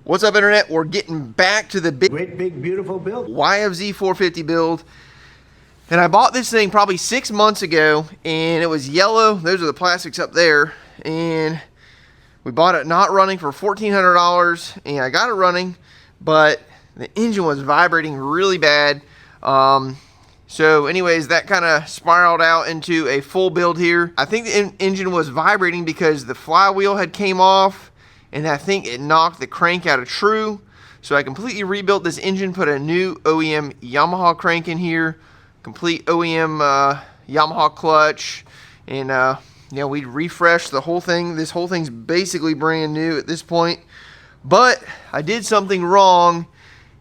What's up, internet? We're getting back to the big beautiful build. YFZ450 build. And I bought this thing probably 6 months ago, and it was yellow. Those are the plastics up there. And we bought it not running for $1,400, and I got it running, but the engine was vibrating really bad. So anyways, that kind of spiraled out into a full build here. I think the engine was vibrating because the flywheel had came off, and I think it knocked the crank out of true. So I completely rebuilt this engine, put a new OEM Yamaha crank in here, complete OEM Yamaha clutch, and you know, we refreshed the whole thing. This whole thing's basically brand new at this point. But I did something wrong,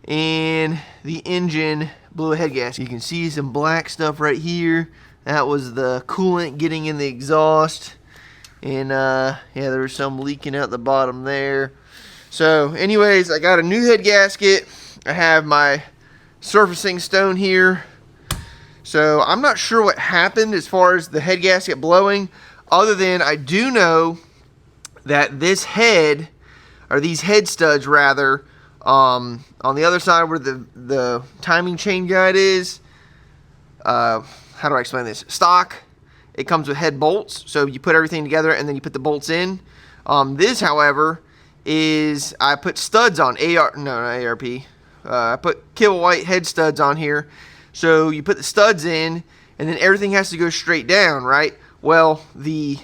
and the engine blew a head gasket. You can see some black stuff right here. That was the coolant getting in the exhaust. And yeah, there was some leaking out the bottom there. So anyways, I got a new head gasket. I have my surfacing stone here. So I'm not sure what happened as far as the head gasket blowing, other than I do know that this head, or these head studs rather, on the other side where the timing chain guide is, how do I explain this? Stock, it comes with head bolts, so you put everything together and then you put the bolts in. This, however, is I put studs on, not ARP. I put Kibble White head studs on here. So you put the studs in, and then everything has to go straight down, right? Well, the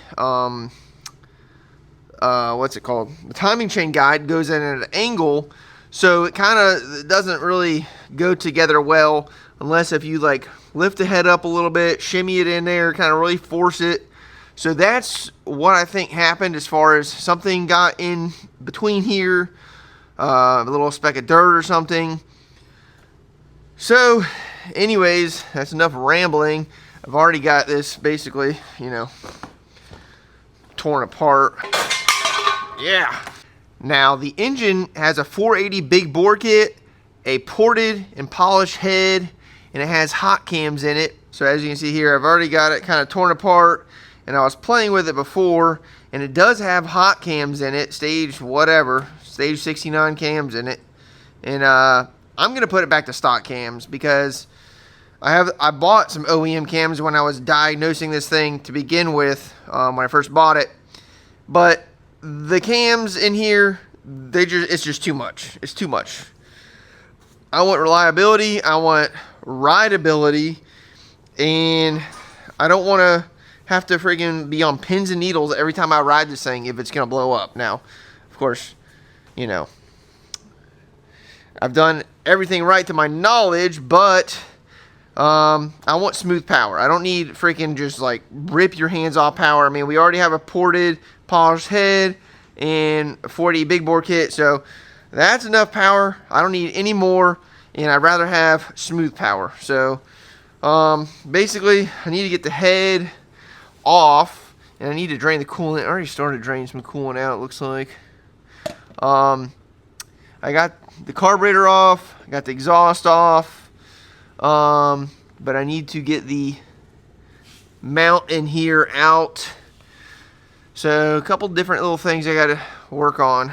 what's it called? The timing chain guide goes in at an angle, so it kind of doesn't really go together well unless if you like lift the head up a little bit, shimmy it in there, kind of really force it. So that's what I think happened as far as something got in between here, a little speck of dirt or something. So anyways, that's enough rambling. I've already got this basically, you know, torn apart. Yeah. Now the engine has a 480 big bore kit, a ported and polished head, and it has hot cams in it. So as you can see here, I've already got it kind of torn apart, and I was playing with it before, and it does have hot cams in it, stage 69 cams in it. And I'm gonna put it back to stock cams because I bought some OEM cams when I was diagnosing this thing to begin with, when I first bought it. But the cams in here, it's just too much. It's too much. I want reliability, I want rideability, and I don't want to have to friggin' be on pins and needles every time I ride this thing if it's going to blow up. Now, of course, you know, I've done everything right to my knowledge, but I want smooth power. I don't need freaking just like rip your hands off power. I mean, we already have a ported, polished head and a 480 big bore kit, so that's enough power. I don't need any more, and I'd rather have smooth power. So basically, I need to get the head off, and I need to drain the coolant. I already started draining some coolant out, it looks like. I got the carburetor off, I got the exhaust off, but I need to get the mount in here out. So a couple different little things I got to work on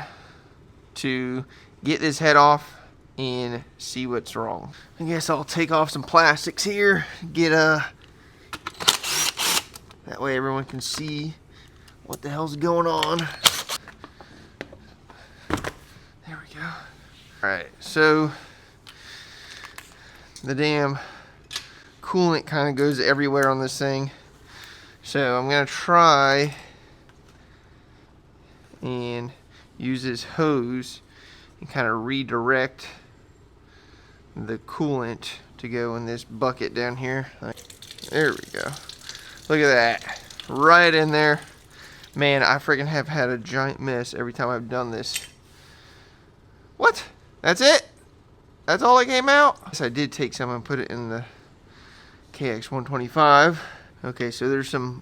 to get this head off and see what's wrong. I guess I'll take off some plastics here, get that way everyone can see what the hell's going on. There we go. Alright, so the damn coolant kind of goes everywhere on this thing. So I'm going to try and use this hose and kind of redirect the coolant to go in this bucket down here. There we go. Look at that. Right in there. Man, I freaking have had a giant mess every time I've done this. What? That's it? That's all that came out? Yes, I did take some and put it in the KX125. Okay, so there's some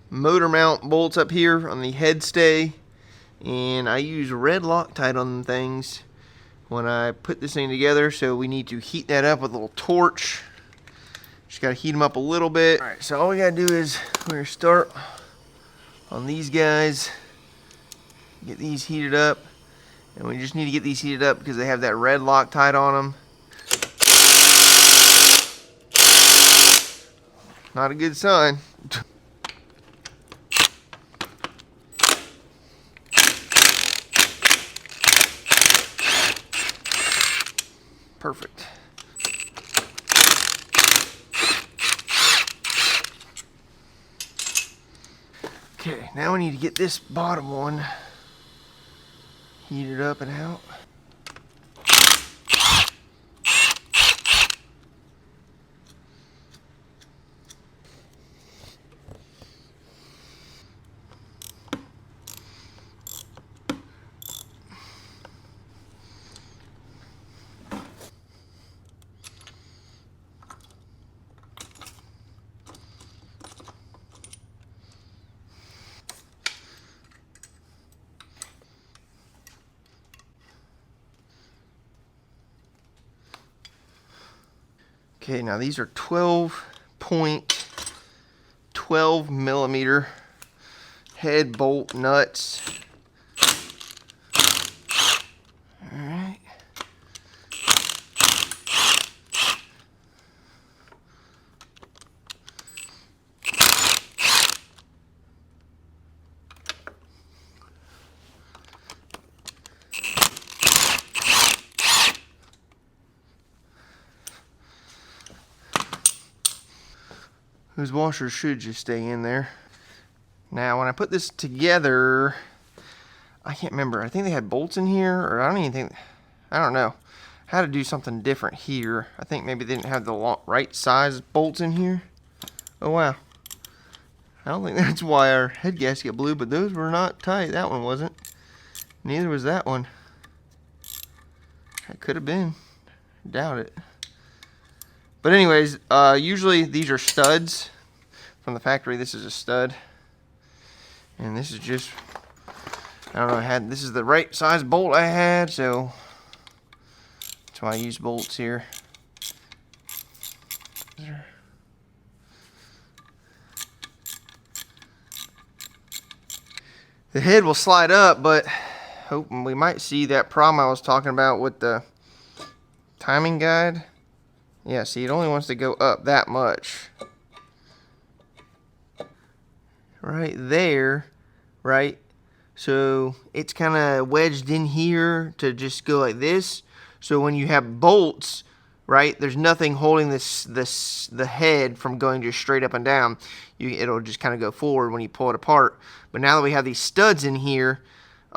motor mount bolts up here on the head stay, and I use red Loctite on them things when I put this thing together, so we need to heat that up with a little torch. Just gotta heat them up a little bit. Alright, so all we gotta do is we're gonna start on these guys, get these heated up, And we just need to get these heated up because they have that red Loctite on them. Not a good sign. Perfect. Okay, now we need to get this bottom one heated up and out. Okay, now these are 12 millimeter head bolt nuts. All right. Those washers should just stay in there. Now, when I put this together, I can't remember. I think they had bolts in here, or I don't know how to do something different here. I think maybe they didn't have the right size bolts in here. Oh, wow. I don't think that's why our head gasket blew, but those were not tight. That one wasn't. Neither was that one. That could have been. Doubt it. But anyways, usually these are studs from the factory. This is a stud. And this is just, I don't know, this is the right size bolt I had, so that's why I use bolts here. The head will slide up, but hoping we might see that problem I was talking about with the timing guide. Yeah, see, it only wants to go up that much. Right there, right? So it's kind of wedged in here to just go like this. So when you have bolts, right, there's nothing holding the head from going just straight up and down. It'll just kind of go forward when you pull it apart. But now that we have these studs in here,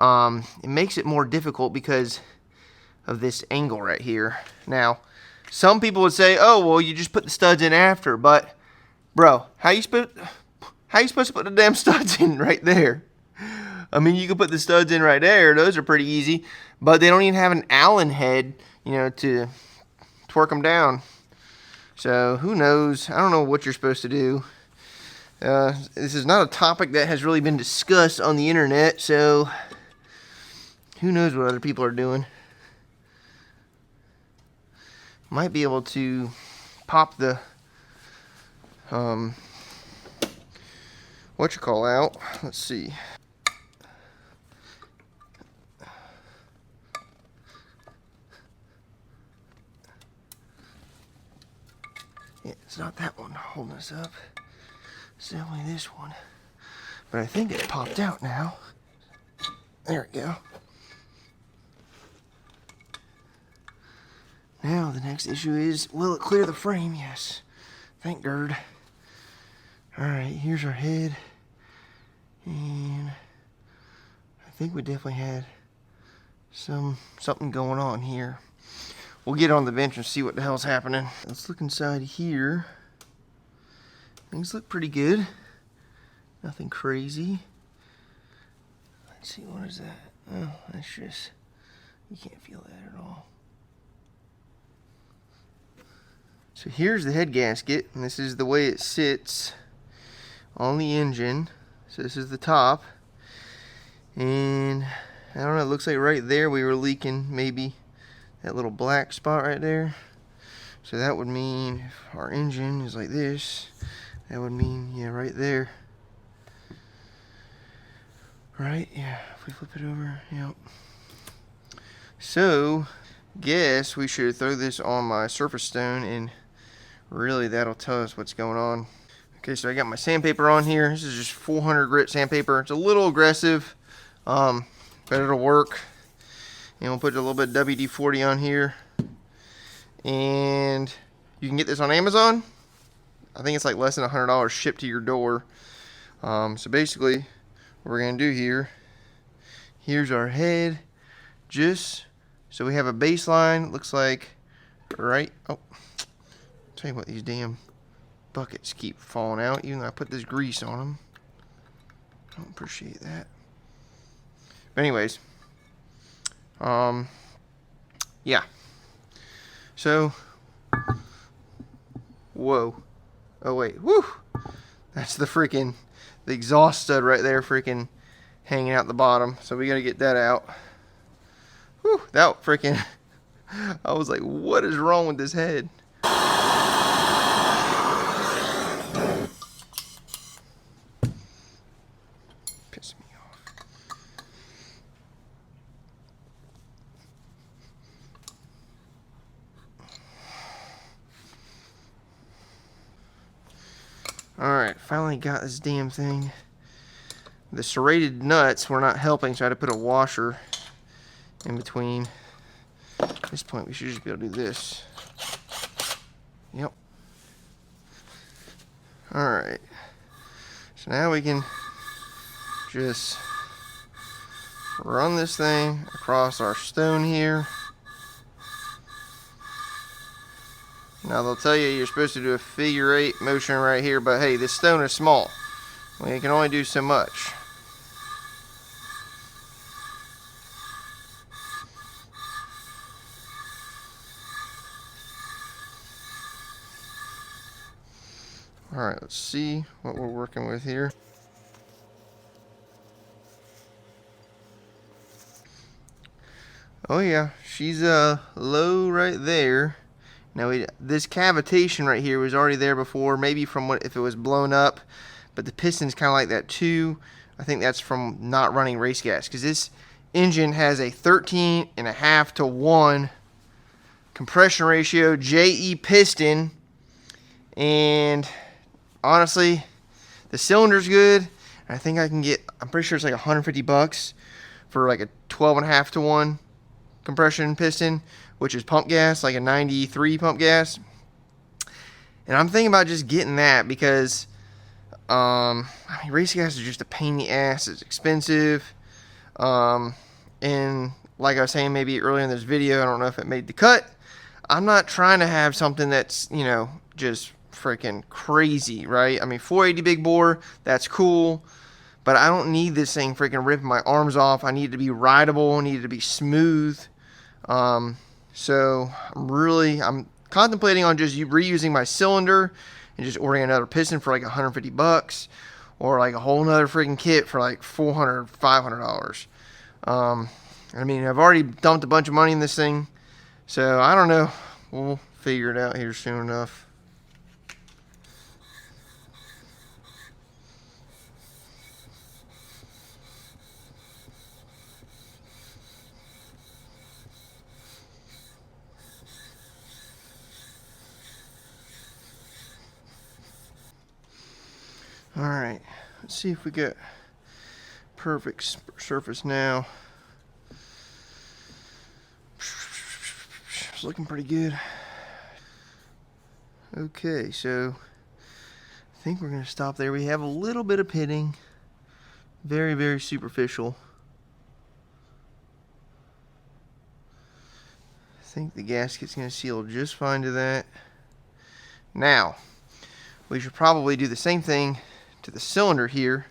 it makes it more difficult because of this angle right here. Now, some people would say, oh, well, you just put the studs in after. But, bro, how you supposed to put the damn studs in right there? I mean, you can put the studs in right there. Those are pretty easy. But they don't even have an Allen head, you know, to twerk them down. So, who knows? I don't know what you're supposed to do. This is not a topic that has really been discussed on the internet. So, who knows what other people are doing. Might be able to pop the out. Let's see. Yeah, it's not that one holding us up. It's definitely this one. But I think it popped out now. There we go. Now the next issue is, will it clear the frame? Yes. Thank God. Alright, here's our head. And I think we definitely had something going on here. We'll get on the bench and see what the hell's happening. Let's look inside here. Things look pretty good. Nothing crazy. Let's see, what is that? Oh, that's just, you can't feel that at all. So here's the head gasket, and this is the way it sits on the engine. So this is the top, and I don't know, it looks like right there we were leaking maybe that little black spot right there. So that would mean if our engine is like this, that would mean, yeah, right there. Right, yeah, if we flip it over, yep. So, guess we should throw this on my surface stone, and really that'll tell us what's going on. Okay, so I got my sandpaper on here. This is just 400 grit sandpaper. It's a little aggressive, but it'll work. And we'll put a little bit of WD-40 on here. And you can get this on Amazon. I think it's like less than $100 shipped to your door. So basically, what we're gonna do here, here's our head, just so we have a baseline. Looks like right. Oh, tell you what, these damn buckets keep falling out, even though I put this grease on them. I don't appreciate that. But anyways, yeah. So, whoa. Oh wait, woo! That's the exhaust stud right there, freaking hanging out the bottom. So we gotta get that out. Whew, that freaking, I was like, what is wrong with this head? Piss me off. Alright, finally got this damn thing. The serrated nuts were not helping, so I had to put a washer in between. At this point, we should just be able to do this. Yep. Alright. So now we can just run this thing across our stone here. Now they'll tell you you're supposed to do a figure 8 motion right here, but hey, this stone is small. We can only do so much. Alright, let's see what we're working with here. Oh yeah, she's low right there. Now this cavitation right here was already there before, maybe from what if it was blown up, but the piston's kind of like that too. I think that's from not running race gas, because this engine has a 13.5 to 1 compression ratio JE piston, and honestly, the cylinder's good. I think I can get, I'm pretty sure it's like $150 for like a 12.5 to 1 compression piston, which is pump gas, like a 93 pump gas. And I'm thinking about just getting that because I mean, race gas is just a pain in the ass. It's expensive. And like I was saying maybe earlier in this video, I don't know if it made the cut. I'm not trying to have something that's, you know, just freaking crazy, right? I mean, 480 big bore, that's cool, but I don't need this thing freaking ripping my arms off. I need it to be rideable. I need it to be smooth. So I'm contemplating on just reusing my cylinder and just ordering another piston for like $150, or like a whole nother freaking kit for like $400, $500. I mean, I've already dumped a bunch of money in this thing, so I don't know. We'll figure it out here soon enough. Alright, let's see if we get perfect surface now. It's looking pretty good. Okay, so I think we're going to stop there. We have a little bit of pitting. Very, very superficial. I think the gasket's going to seal just fine to that. Now, we should probably do the same thing to the cylinder here,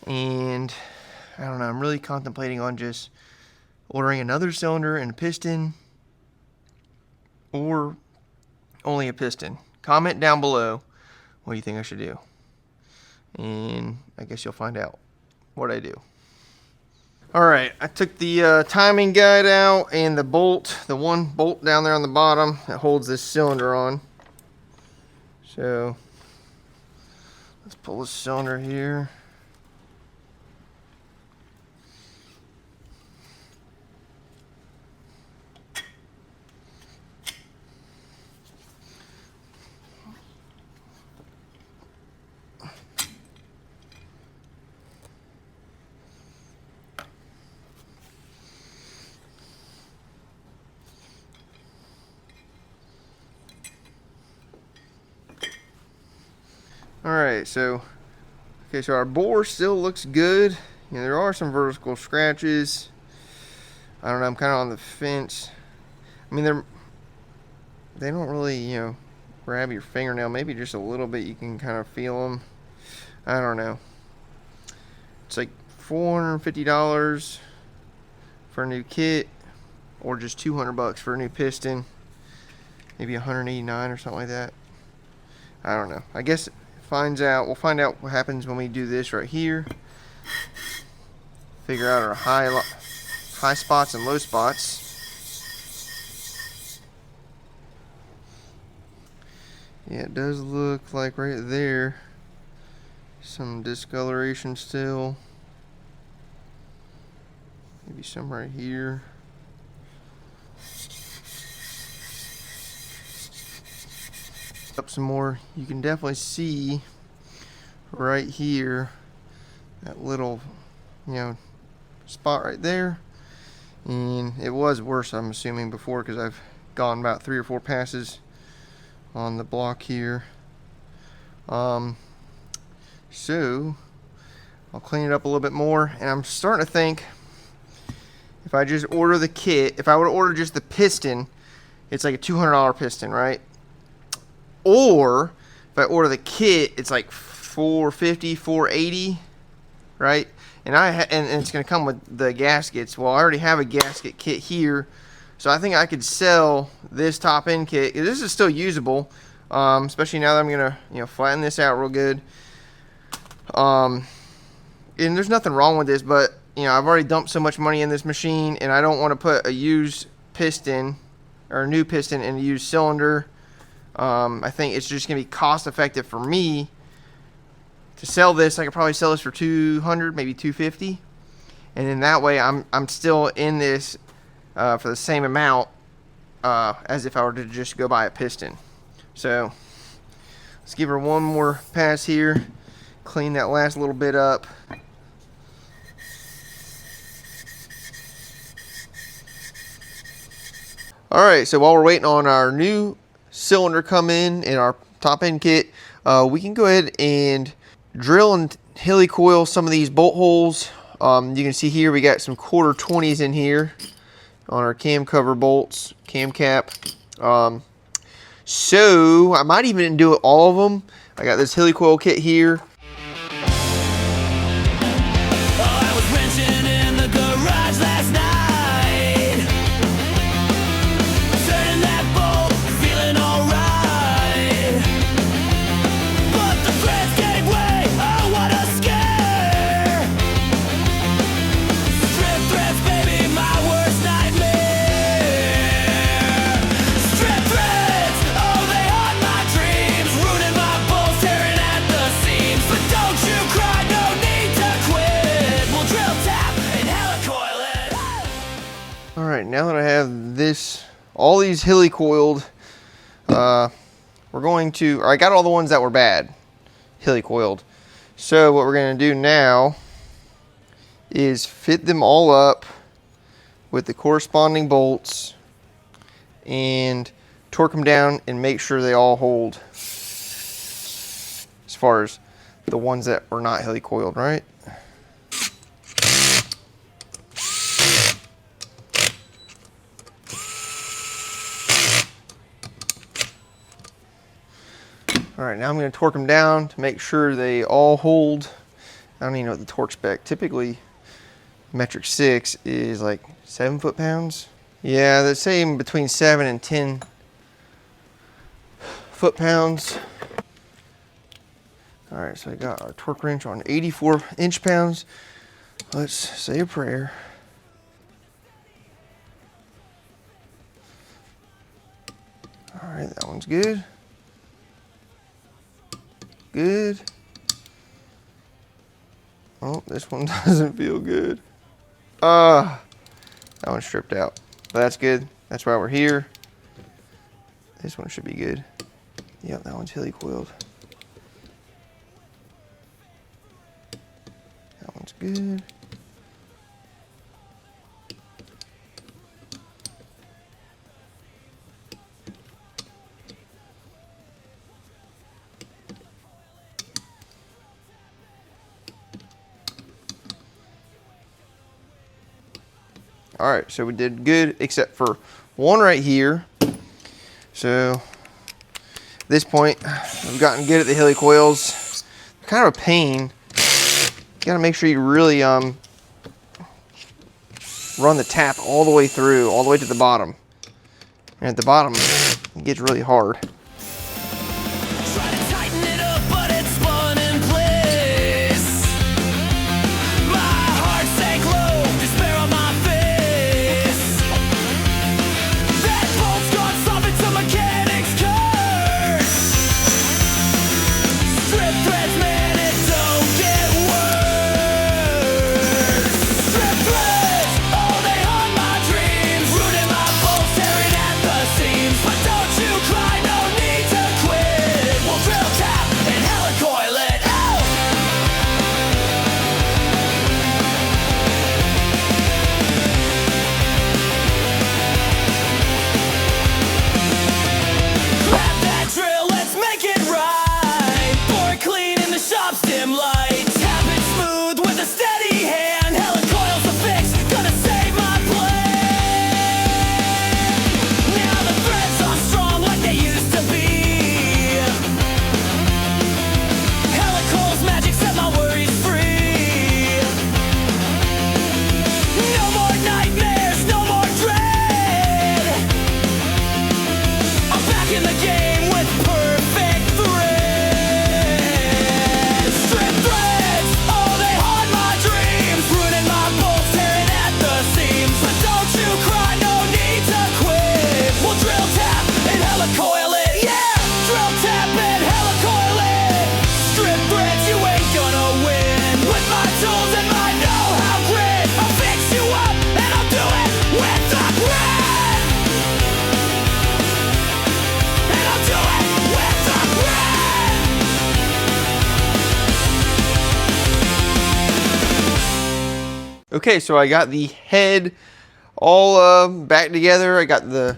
and I don't know, I'm really contemplating on just ordering another cylinder and a piston, or only a piston. Comment down below what you think I should do, and I guess you'll find out what I do. Alright, I took the timing guide out and the one bolt down there on the bottom that holds this cylinder on. So let's pull this cylinder here. Alright, so okay, so our bore still looks good. You know, there are some vertical scratches. I don't know, I'm kind of on the fence. I mean, they don't really, you know, grab your fingernail. Maybe just a little bit, you can kind of feel them. I don't know. It's like $450 for a new kit, or just $200 for a new piston. Maybe 189 or something like that. I don't know. I guess we'll find out what happens when we do this right here. Figure out our high spots and low spots. Yeah, it does look like right there some discoloration still. Maybe some right here. Up some more. You can definitely see right here that little, you know, spot right there. And it was worse, I'm assuming, before, because I've gone about 3 or 4 passes on the block here. So I'll clean it up a little bit more, and I'm starting to think if I just order the kit, if I would order just the piston, it's like a $200 piston, right? Or if I order the kit, it's like $450, $480, right? And and it's going to come with the gaskets. Well, I already have a gasket kit here, so I think I could sell this top end kit. This is still usable, especially now that I'm going to, you know, flatten this out real good. And there's nothing wrong with this, but you know, I've already dumped so much money in this machine, and I don't want to put a used piston or a new piston in a used cylinder. I think it's just going to be cost effective for me to sell this. I could probably sell this for $200, maybe $250, and then that way I'm still in this for the same amount as if I were to just go buy a piston. So let's give her one more pass here, clean that last little bit up. Alright, so while we're waiting on our new cylinder come in our top end kit, we can go ahead and drill and helicoil some of these bolt holes. You can see here we got some 1/4 20s in here on our cam cover bolts, cam cap. So I might even do all of them. I got this helicoil kit here. Alright, now that I have all these helicoiled, we're going to, or I got all the ones that were bad, helicoiled. So what we're going to do now is fit them all up with the corresponding bolts and torque them down and make sure they all hold as far as the ones that were not helicoiled, right? Alright, now I'm going to torque them down to make sure they all hold. I don't even know what the torque spec. Typically, metric 6 is like 7 foot-pounds. Yeah, they're saying between 7 and 10 foot-pounds. Alright, so I got our torque wrench on 84 inch-pounds. Let's say a prayer. Alright, that one's good. Good. Oh, this one doesn't feel good. That one's stripped out. But that's good. That's why we're here. This one should be good. Yep, that one's helicoiled. That one's good. All right, so we did good except for one right here. So at this point, we've gotten good at the helicoils. Kind of a pain. You gotta make sure you really run the tap all the way through, all the way to the bottom. And at the bottom, it gets really hard. Okay, so I got the head all back together. I got the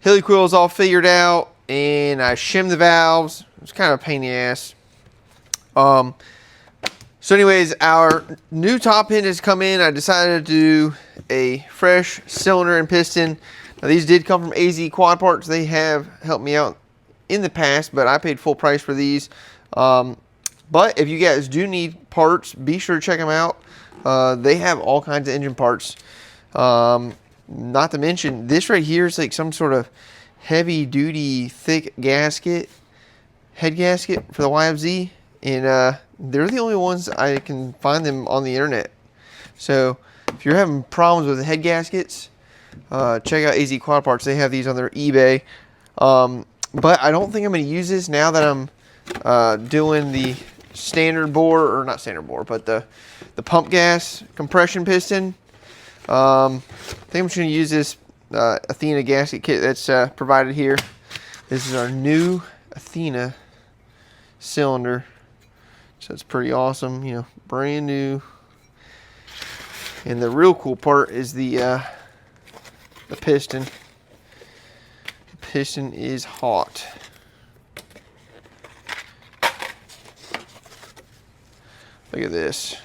helicoils all figured out, and I shimmed the valves. It was kind of a pain in the ass. So anyways, our new top end has come in. I decided to do a fresh cylinder and piston. Now these did come from AZ Quad Parts. They have helped me out in the past, but I paid full price for these. But if you guys do need parts, be sure to check them out. They have all kinds of engine parts. Not to mention, this right here is like some sort of heavy duty thick gasket, head gasket for the YFZ. And they're the only ones I can find them on the internet. So if you're having problems with the head gaskets, check out AZ Quad Parts. They have these on their eBay. But I don't think I'm going to use this now that I'm doing the standard bore, or not standard bore, but the pump gas compression piston. I think I'm just going to use this Athena gasket kit that's provided here. This is our new Athena cylinder, so it's pretty awesome, you know, brand new. And the real cool part is the piston. The piston is hot. Look at this.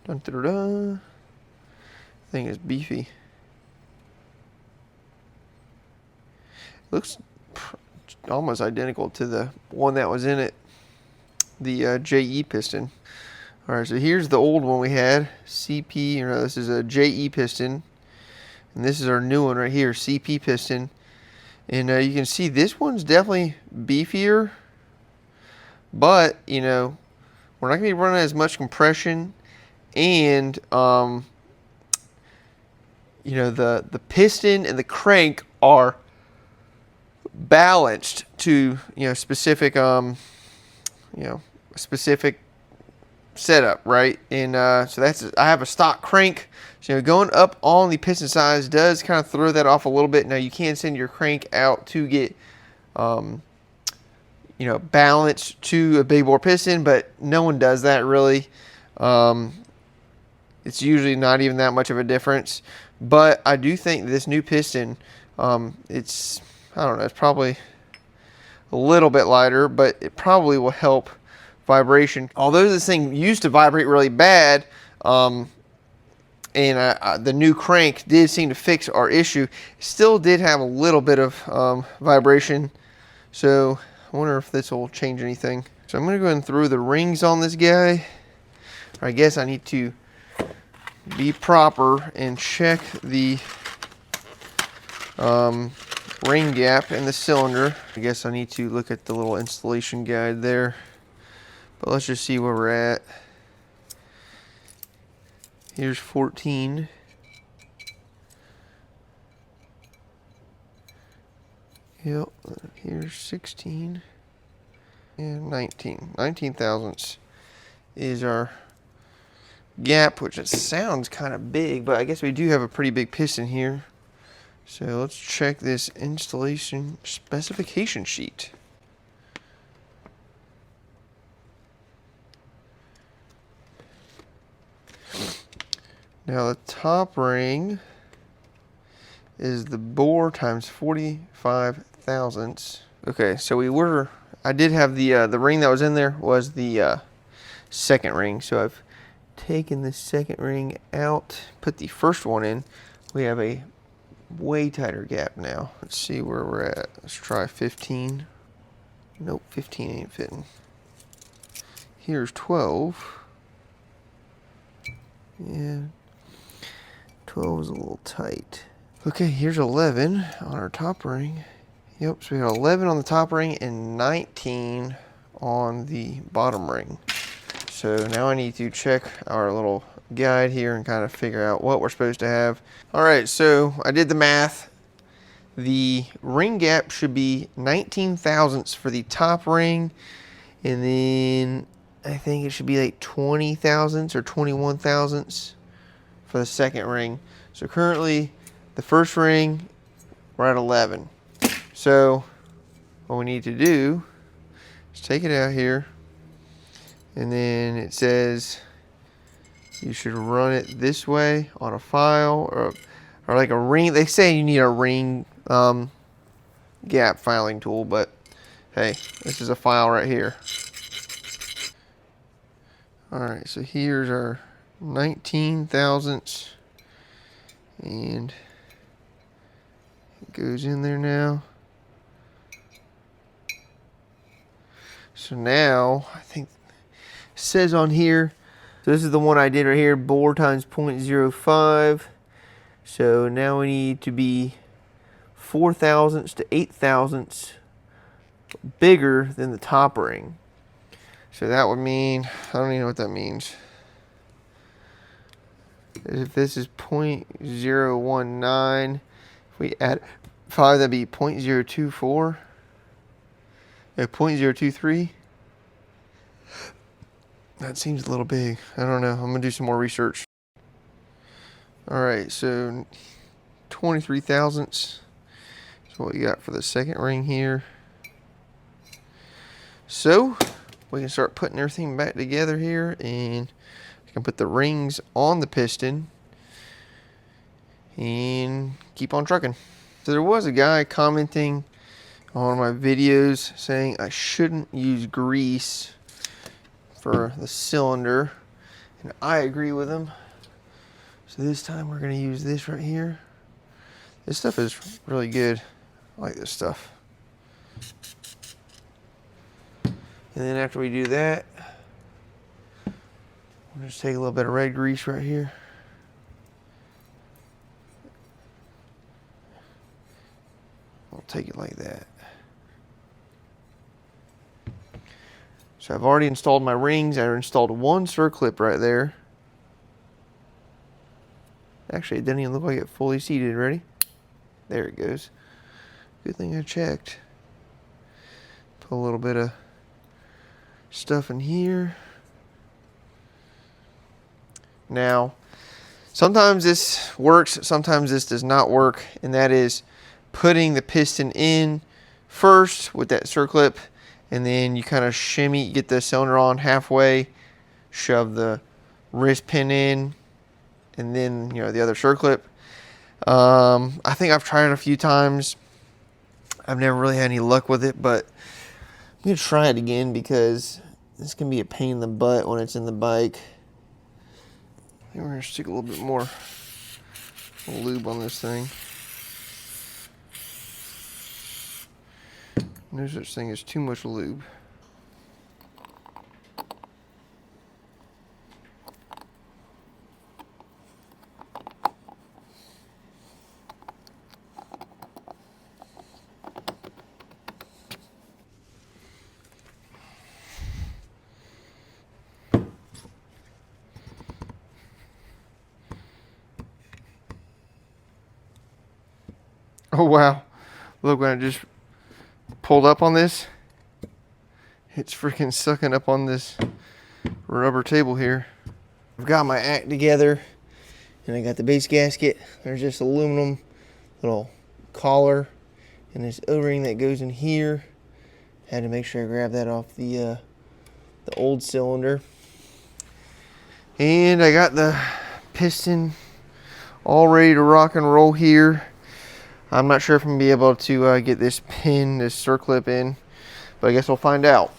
Dun, dun, dun. Thing is beefy. Looks almost identical to the one that was in it, the JE piston. All right, so here's the old one we had, CP. Or no, this is a JE piston, and this is our new one right here, CP piston. And you can see this one's definitely beefier, but you know, we're not going to be running as much compression, and you know, the piston and the crank are balanced to, you know, specific specific setup, right? And so that's, I have a stock crank, so you know, going up on the piston size does kind of throw that off a little bit. Now you can send your crank out to get you know, balance to a big bore piston, but no one does that really. It's usually not even that much of a difference. But I do think this new piston, it's, I don't know, it's probably a little bit lighter, but it probably will help vibration. Although this thing used to vibrate really bad, and the new crank did seem to fix our issue. Still did have a little bit of vibration, so I wonder if this will change anything. So I'm going to go ahead and throw the rings on this guy. I guess I need to be proper and check the ring gap in the cylinder. I guess I need to look at the little installation guide there, but let's just see where we're at. Here's 14. Yep, here's 16 and 19. 19 thousandths is our gap, which it sounds kind of big, but I guess we do have a pretty big piston here. So let's check this installation specification sheet. Now the top ring is the bore times 45 thousandths. Okay, so I did have the ring that was in there was the second ring. So I've taken the second ring out, put the first one in. We have a way tighter gap now. Let's see where we're at. Let's try 15. Nope, 15 ain't fitting. Here's 12. Yeah, 12 is a little tight. Okay, here's 11 on our top ring. Yep, so we got 11 on the top ring and 19 on the bottom ring. So now I need to check our little guide here and kind of figure out what we're supposed to have. All right, so I did the math. The ring gap should be 19 thousandths for the top ring, and then I think it should be like 20 thousandths or 21 thousandths for the second ring. So currently the first ring, we're at 11. So what we need to do is take it out here, and then it says you should run it this way on a file or like a ring. They say you need a ring gap filing tool, but hey, this is a file right here. All right, so here's our 19 thousandths, and it goes in there now. So now I think it says on here, so this is the one I did right here, bore times 0.05. So now we need to be 4 thousandths to 8 thousandths bigger than the top ring. So that would mean, I don't even know what that means. If this is 0.019, if we add 5, that'd be 0.024. Yeah, 0.023. That seems a little big. I don't know. I'm going to do some more research. All right, so 23 thousandths is what we got for the second ring here. So we can start putting everything back together here, and I can put the rings on the piston and keep on trucking. So there was a guy commenting on my videos saying I shouldn't use grease for the cylinder, and I agree with him. So this time we're going to use this right here. This stuff is really good. I like this stuff. And then after we do that, we'll just take a little bit of red grease right here. I'll take it like that. So I've already installed my rings. I installed one circlip right there. Actually, it doesn't even look like it fully seated. Ready? There it goes. Good thing I checked. Put a little bit of stuff in here. Now, sometimes this works, sometimes this does not work, and that is putting the piston in first with that circlip, and then you kind of shimmy, get the cylinder on halfway, shove the wrist pin in, and then, you know, the other circlip. I think I've tried it a few times. I've never really had any luck with it, but I'm going to try it again because this can be a pain in the butt when it's in the bike. think we're gonna stick a little bit more lube on this thing. No such thing as too much lube. Oh wow, look, when I just pulled up on this, it's freaking sucking up on this rubber table here. I've got my act together and I got the base gasket. There's this aluminum little collar and this O-ring that goes in here. Had to make sure I grab that off the old cylinder. And I got the piston all ready to rock and roll here. I'm not sure if I'm going to be able to get this pin, this circlip in, but I guess we'll find out.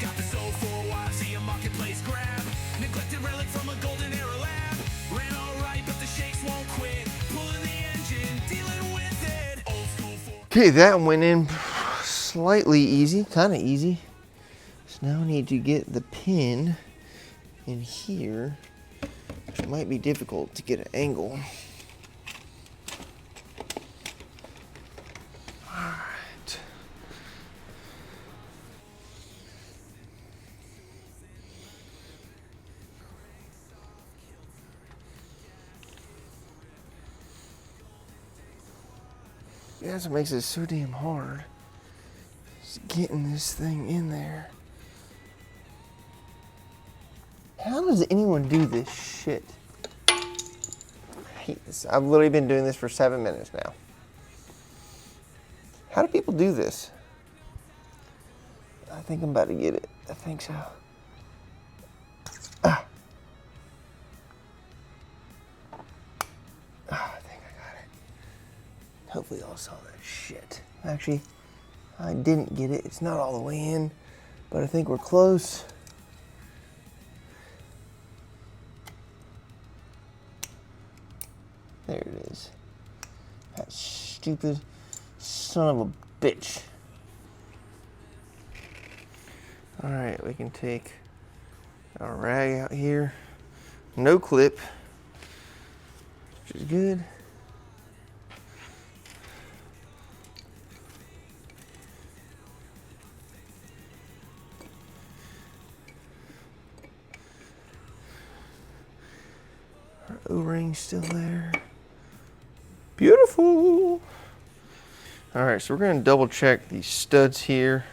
Got this old 4 YFZ marketplace grab. Neglected relic from a golden era lab. Ran alright, but the shakes won't quit. Pulling the engine, dealing with it. Old school 4. Okay, that went in slightly easy, kind of easy. So now I need to get the pin in here, which might be difficult to get an angle. Alright. Yeah, that's what makes it so damn hard. Just getting this thing in there. How does anyone do this shit? I hate this. I've literally been doing this for 7 minutes now. How do people do this? I think I'm about to get it. I think so. I think I got it. Hopefully y'all saw that shit. Actually, I didn't get it. It's not all the way in, but I think we're close. There it is. That stupid son of a bitch. All right, we can take our rag out here. No clip, which is good. Our O-ring's still there. Beautiful. All right, so we're gonna double check these studs here.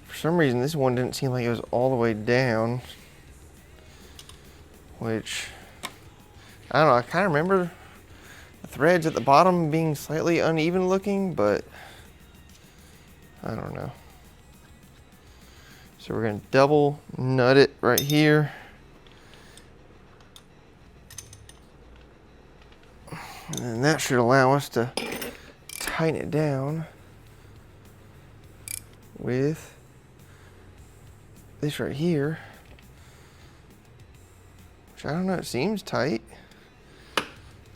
For some reason, this one didn't seem like it was all the way down, which, I don't know, I kind of remember the threads at the bottom being slightly uneven looking, but I don't know. So we're gonna double nut it right here. And then that should allow us to tighten it down with this right here, which I don't know, it seems tight.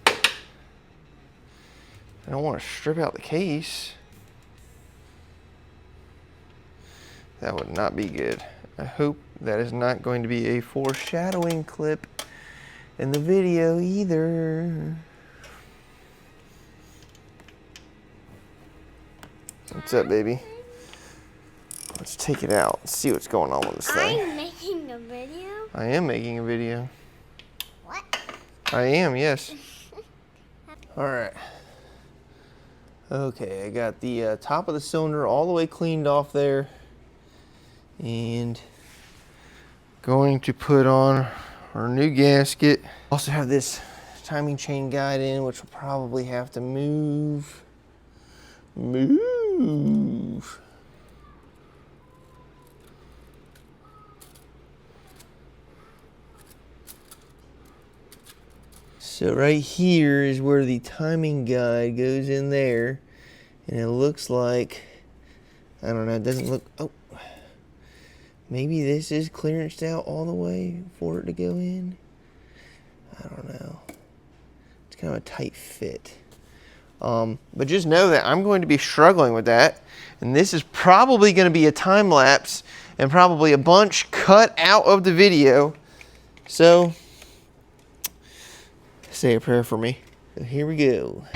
I don't want to strip out the case. That would not be good. I hope that is not going to be a foreshadowing clip in the video either. What's up, baby? Let's take it out and see what's going on with this thing. I'm making a video? I am making a video. What? I am, yes. Alright. Okay, I got the top of the cylinder all the way cleaned off there. And going to put on our new gasket. Also have this timing chain guide in, which will probably have to move. So right here is where the timing guide goes in there, and it looks like, I don't know, it doesn't look, oh, maybe this is clearanced out all the way for it to go in. I don't know. It's kind of a tight fit. But just know that I'm going to be struggling with that, and this is probably going to be a time lapse and probably a bunch cut out of the video. So say a prayer for me. So here we go. Got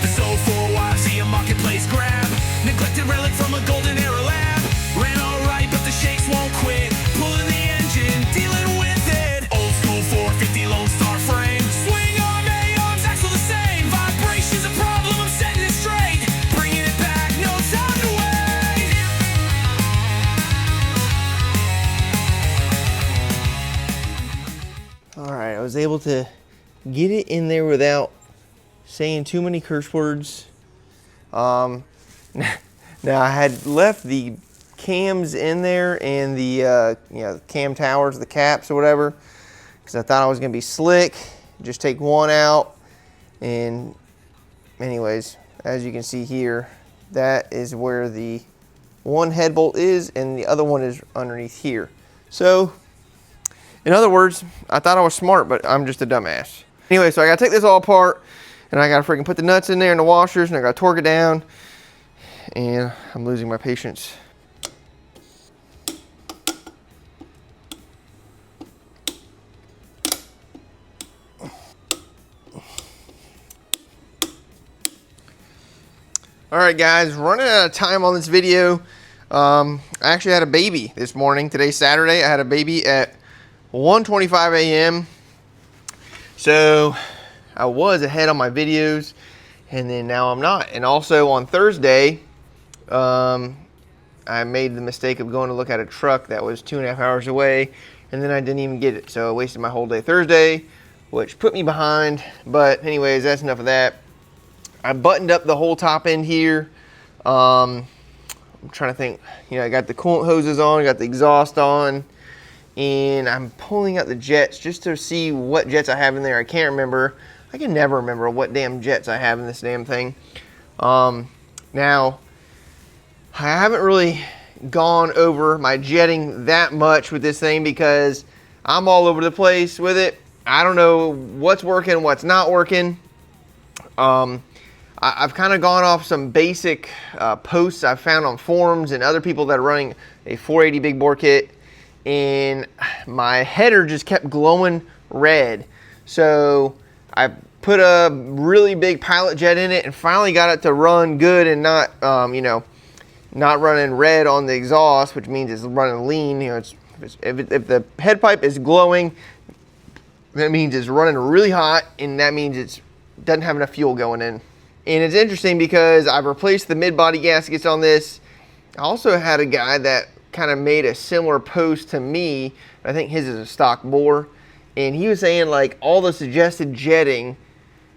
the soul for YFZ marketplace grab. Neglected relic from a golden era lab. Ran alright, but the shakes won't quit. Pulling the engine, dealing with it. Old school 450 Lone Star frame. Swing arm, A-arms, axle the same. Vibration's a problem, I'm setting it straight. Bringing it back, no time to wait. Alright, I was able to get it in there without saying too many curse words. Now I had left the cams in there and the the cam towers, the caps or whatever, because I thought I was gonna be slick. Just take one out, and anyways, as you can see here, that is where the one head bolt is, and the other one is underneath here. So, in other words, I thought I was smart, but I'm just a dumbass. Anyway, so I gotta take this all apart, and I gotta freaking put the nuts in there and the washers, and I gotta torque it down, and I'm losing my patience. Alright guys, running out of time on this video. I actually had a baby this morning. Today's Saturday. I had a baby at 1:25 a.m. So I was ahead on my videos, and then now I'm not. And also on Thursday, I made the mistake of going to look at a truck that was 2.5 hours away, and then I didn't even get it. So I wasted my whole day Thursday, which put me behind. But anyways, that's enough of that. I buttoned up the whole top end here. I'm trying to think, I got the coolant hoses on, I got the exhaust on, and I'm pulling out the jets just to see what jets I have in there. I can't remember. I can never remember what damn jets I have in this damn thing. Now, I haven't really gone over my jetting that much with this thing because I'm all over the place with it. I don't know what's working, what's not working. I've kind of gone off some basic posts I've found on forums and other people that are running a 480 big bore kit, and my header just kept glowing red. So I put a really big pilot jet in it and finally got it to run good and not, not running red on the exhaust, which means it's running lean. If the head pipe is glowing, that means it's running really hot, and that means it doesn't have enough fuel going in. And it's interesting because I've replaced the mid-body gaskets on this. I also had a guy that kind of made a similar post to me. I think his is a stock bore. And he was saying like all the suggested jetting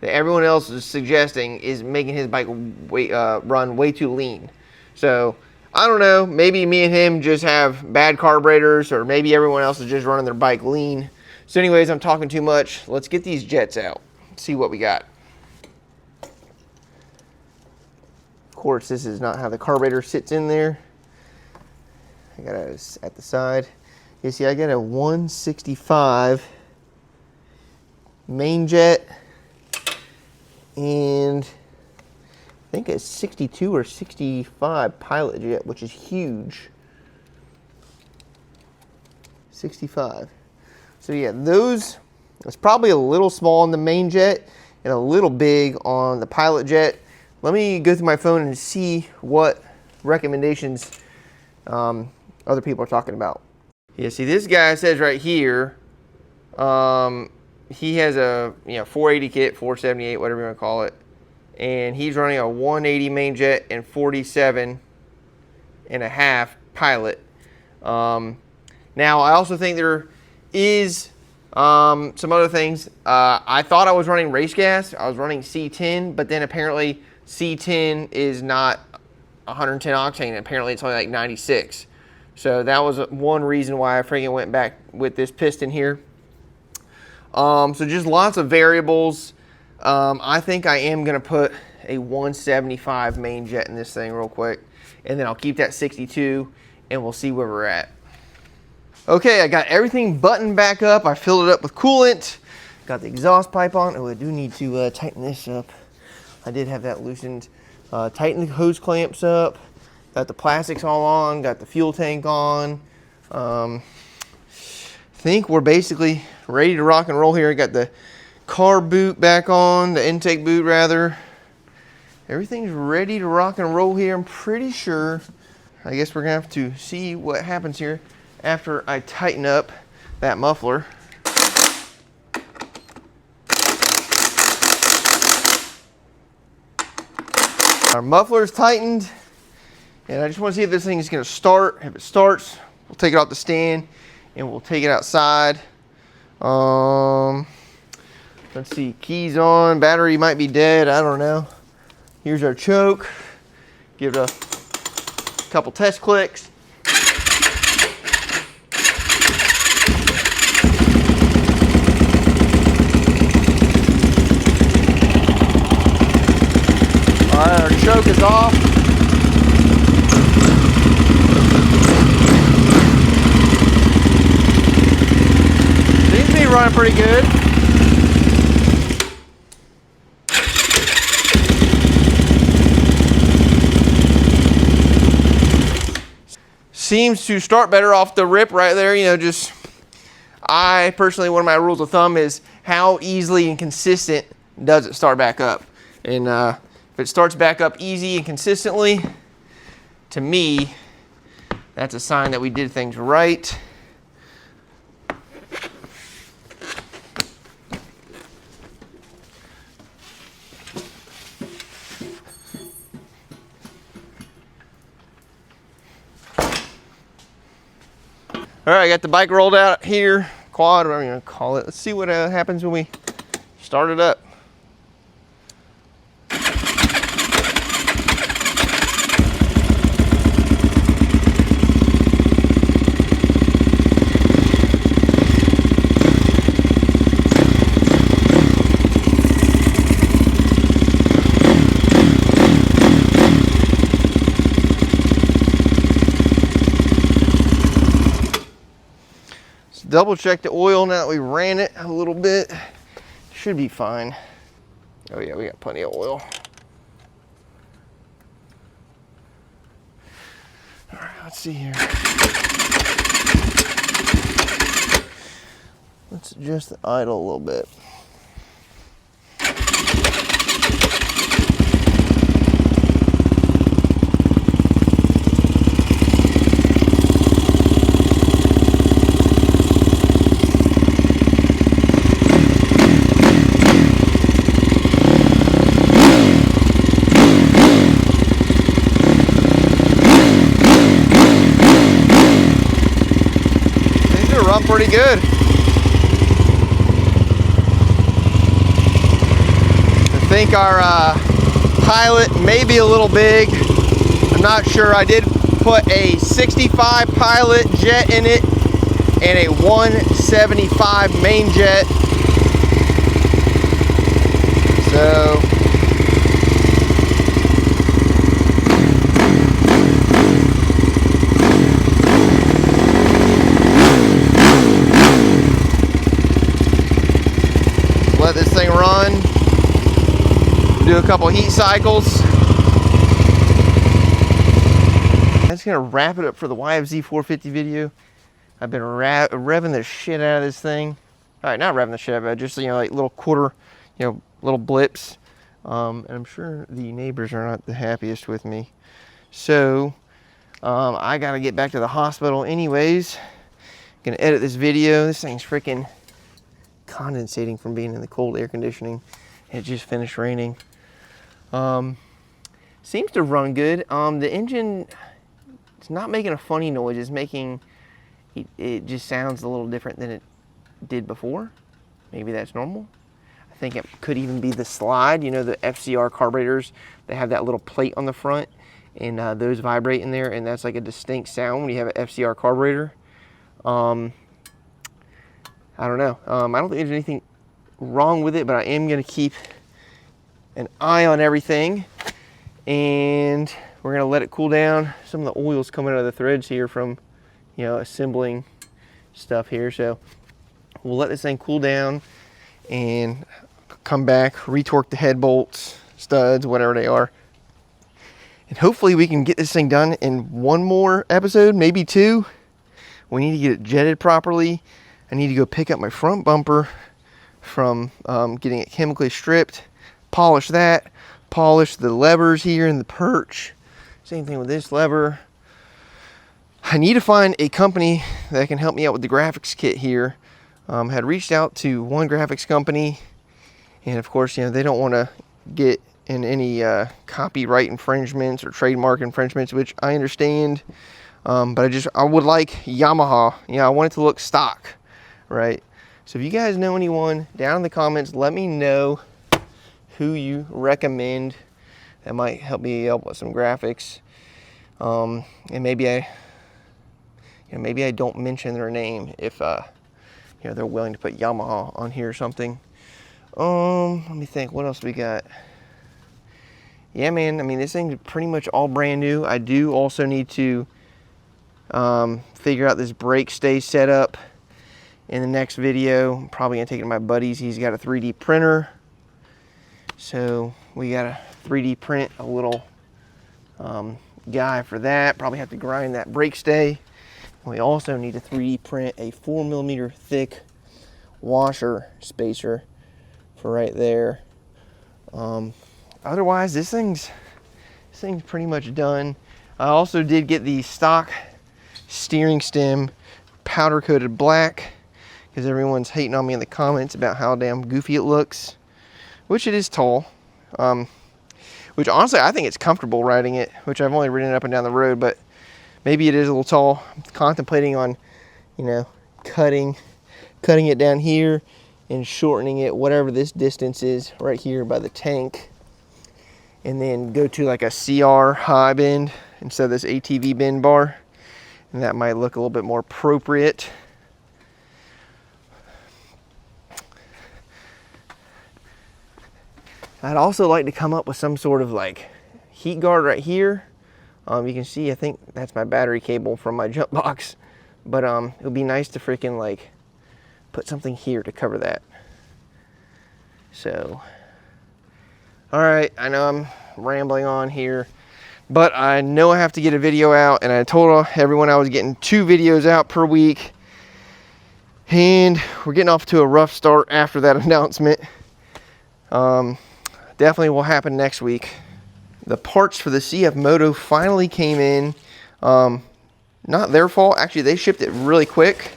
that everyone else is suggesting is making his bike run way too lean. So I don't know, maybe me and him just have bad carburetors, or maybe everyone else is just running their bike lean. So anyways, I'm talking too much. Let's get these jets out, see what we got. Of course, this is not how the carburetor sits in there. I got it at the side. You see, I got a 165 main jet and I think a 62 or 65 pilot jet, which is huge. 65. So yeah, those, it's probably a little small on the main jet and a little big on the pilot jet. Let me go through my phone and see what recommendations other people are talking about. Yeah, see, this guy says right here, he has a 480 kit, 478, whatever you want to call it, and he's running a 180 main jet and 47.5 pilot. Now, I also think there is Some other things. I thought I was running race gas. I was running C10, but then apparently C10 is not 110 octane. Apparently it's only like 96. So that was one reason why I freaking went back with this piston here. So just lots of variables. I think I am going to put a 175 main jet in this thing real quick. And then I'll keep that 62 and we'll see where we're at. Okay, I got everything buttoned back up. I filled it up with coolant. Got the exhaust pipe on. Oh, I do need to tighten this up. I did have that loosened. Tighten the hose clamps up. Got the plastics all on. Got the fuel tank on. Think we're basically ready to rock and roll here. Got the carb boot back on, the intake boot rather. Everything's ready to rock and roll here. I'm pretty sure. I guess we're gonna have to see what happens here after I tighten up that muffler. Our muffler's tightened, and I just want to see if this thing is going to start. If it starts, we'll take it off the stand and we'll take it outside. Let's see, keys on, battery might be dead, I don't know. Here's our choke. Give it a couple test clicks. Alright, our choke is off. Seems to be running pretty good. Seems to start better off the rip right there, you know, just, I personally, one of my rules of thumb is how easily and consistent does it start back up. And if it starts back up easy and consistently, to me, that's a sign that we did things right. All right, I got the bike rolled out here, quad, whatever you want to call it. Let's see what happens when we start it up. Double check the oil now that we ran it a little bit. Should be fine. Oh yeah, we got plenty of oil. All right, let's see here. Let's adjust the idle a little bit. Run pretty good. I think our pilot may be a little big. I'm not sure. I did put a 65 pilot jet in it and a 175 main jet. So let this thing run, do a couple heat cycles. I'm just gonna wrap it up for the YFZ450 video. I've been revving the shit out of this thing. All right, not revving the shit out of it, just, you know, like little quarter, you know, little blips. And I'm sure the neighbors are not the happiest with me. So I gotta get back to the hospital anyways. Gonna edit this video. This thing's freaking condensating from being in the cold air conditioning. It just finished raining. Seems to run good. The engine, it's not making a funny noise. It's making, it just sounds a little different than it did before. Maybe that's normal. I think it could even be the slide. You know, the FCR carburetors, they have that little plate on the front, and those vibrate in there, and that's like a distinct sound when you have an FCR carburetor. I don't know. I don't think there's anything wrong with it, but I am going to keep an eye on everything, and we're going to let it cool down. Some of the oil's coming out of the threads here from, you know, assembling stuff here. So we'll let this thing cool down and come back, retorque the head bolts, studs, whatever they are. And hopefully we can get this thing done in one more episode, maybe two. We need to get it jetted properly. I need to go pick up my front bumper from getting it chemically stripped, polish that, polish the levers here in the perch. Same thing with this lever. I need to find a company that can help me out with the graphics kit here. Had reached out to one graphics company, and of course, you know, they don't want to get in any copyright infringements or trademark infringements, which I understand. But I would like Yamaha. You know, I want it to look stock, right? So if you guys know anyone, down in the comments, let me know who you recommend that might help me out with some graphics. And maybe I don't mention their name if you know, they're willing to put Yamaha on here or something. Let me think, what else we got? Yeah, man, I mean, this thing's pretty much all brand new. I do also need to figure out this brake stay setup in the next video. I'm probably gonna take it to my buddy's. He's got a 3D printer. So we gotta 3D print a little guy for that. Probably have to grind that brake stay. We also need to 3D print a 4mm thick washer spacer for right there. Otherwise, this thing's pretty much done. I also did get the stock steering stem powder coated black because everyone's hating on me in the comments about how damn goofy it looks, which it is tall. Which honestly, I think it's comfortable riding it, which I've only ridden it up and down the road, but maybe it is a little tall. I'm contemplating on, you know, cutting it down here and shortening it, whatever this distance is right here by the tank, and then go to like a CR high bend instead of this ATV bend bar, and that might look a little bit more appropriate. I'd also like to come up with some sort of like heat guard right here. You can see, I think that's my battery cable from my jump box, but it would be nice to freaking like put something here to cover that. So, all right, I know I'm rambling on here, but I know I have to get a video out, and I told everyone I was getting 2 videos out per week, and we're getting off to a rough start after that announcement. Definitely will happen next week. The parts for the CF Moto finally came in. Not their fault. Actually, they shipped it really quick.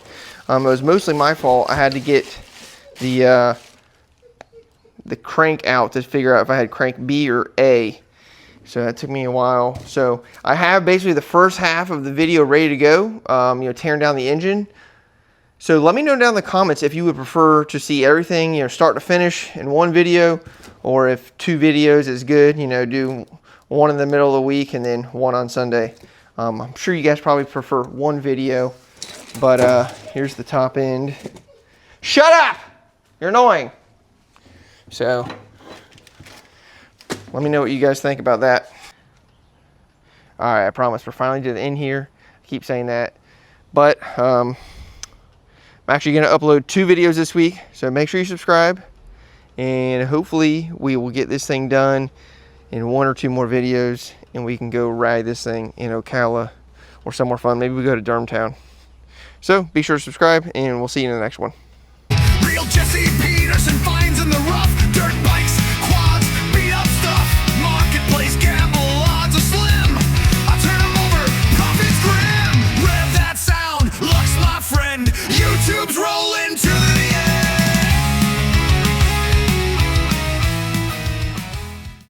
It was mostly my fault. I had to get the crank out to figure out if I had crank B or A. So that took me a while. So I have basically the first half of the video ready to go, you know, tearing down the engine. So let me know down in the comments if you would prefer to see everything, you know, start to finish in one video, or if 2 videos is good, you know, do one in the middle of the week and then one on Sunday. I'm sure you guys probably prefer 1 video, but here's the top end. Shut up! You're annoying. So let me know what you guys think about that. All right, I promise we're finally to the end here. I keep saying that, but I'm actually going to upload 2 videos this week, so make sure you subscribe, and hopefully we will get this thing done in 1 or 2 more videos, and we can go ride this thing in Ocala or somewhere fun. Maybe we go to Durhamtown. So be sure to subscribe, and we'll see you in the next one.